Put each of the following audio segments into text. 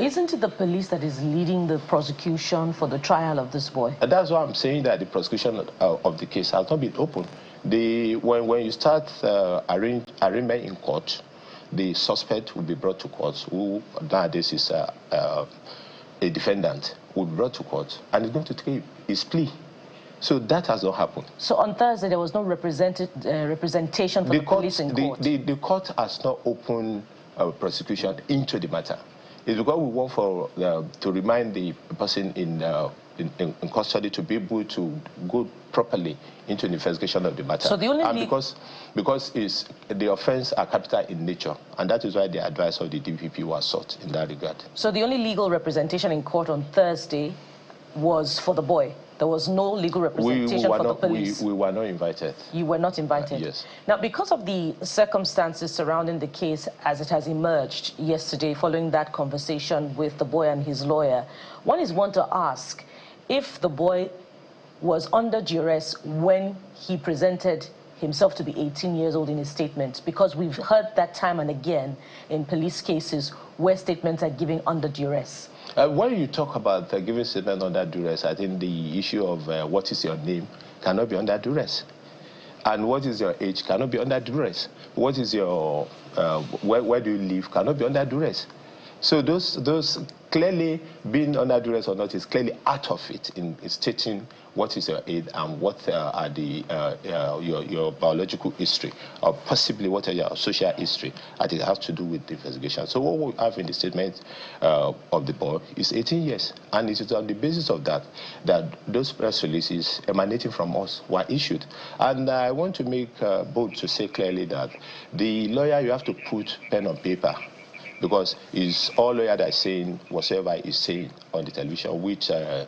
isn't it the police that is leading the prosecution for the trial of this boy? And that's why I'm saying that the prosecution of the case has not been open. When you start arraignment in court, the suspect will be brought to court, who nowadays is a defendant, will be brought to court, and is going to take his plea. So that has not happened. So on Thursday, there was no representation for the police in court? The court has not opened prosecution into the matter. It's because we want to remind the person in custody to be able to go properly into the investigation of the matter. So the only because the offense are capital in nature, and that is why the advice of the DPP was sought in that regard. So the only legal representation in court on Thursday was for the boy? There was no legal representation for the police? We were not invited. You were not invited? Yes. Now, because of the circumstances surrounding the case as it has emerged yesterday following that conversation with the boy and his lawyer, one is one to ask if the boy was under duress when he presented himself to be 18 years old in his statement, because we've heard that time and again in police cases where statements are given under duress. When you talk about giving statement under duress, I think the issue of what is your name cannot be under duress. And what is your age cannot be under duress. What is your, where do you live cannot be under duress. So those clearly being under duress or not is clearly out of it in stating what is your age and what are your biological history, or possibly what are your social history. I think it has to do with the investigation. So what we have in the statement of the board is 18 years, and it is on the basis of that those press releases emanating from us were issued. And I want to make bold to say clearly that the lawyer, you have to put pen on paper, because it's all lawyer that is saying whatever is saying on the television, which are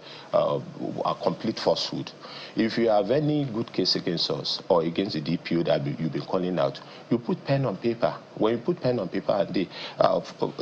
complete falsehood. If you have any good case against us or against the DPO that you've been calling out, you put pen on paper. When you put pen on paper, and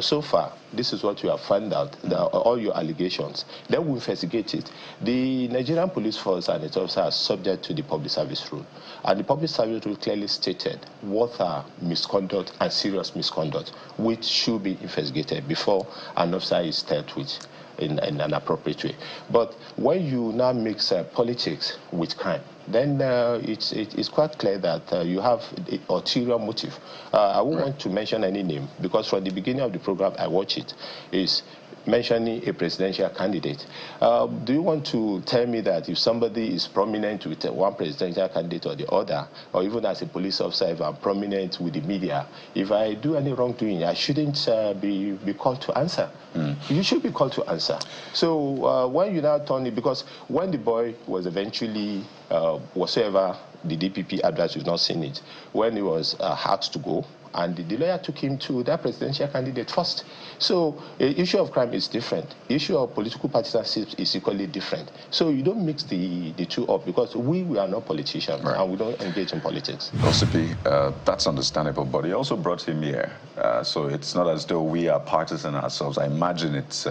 so far, this is what you have found out, all your allegations, then we investigate it. The Nigerian police force and its officers are subject to the public service rule. And the public service rule clearly stated what are misconduct and serious misconduct, which should be investigated before an officer is dealt with in an appropriate way. But when you now mix politics with crime, then it's quite clear that you have an ulterior motive. I won't want to mention any name, because from the beginning of the program, I watch it, is mentioning a presidential candidate. Do you want to tell me that if somebody is prominent with one presidential candidate or the other, or even as a police officer, if I'm prominent with the media, if I do any wrongdoing, I shouldn't be called to answer? You should be called to answer. So when you now turn it, because when the boy was eventually, whatsoever the DPP advised, we've not seen it, when he was had to go, and the lawyer took him to that presidential candidate first. So the issue of crime is different. The issue of political partisanship is equally different. So you don't mix the two up, because we are not politicians, and we don't engage in politics. Possibly, that's understandable, but he also brought him here. So it's not as though we are partisan ourselves. I imagine it's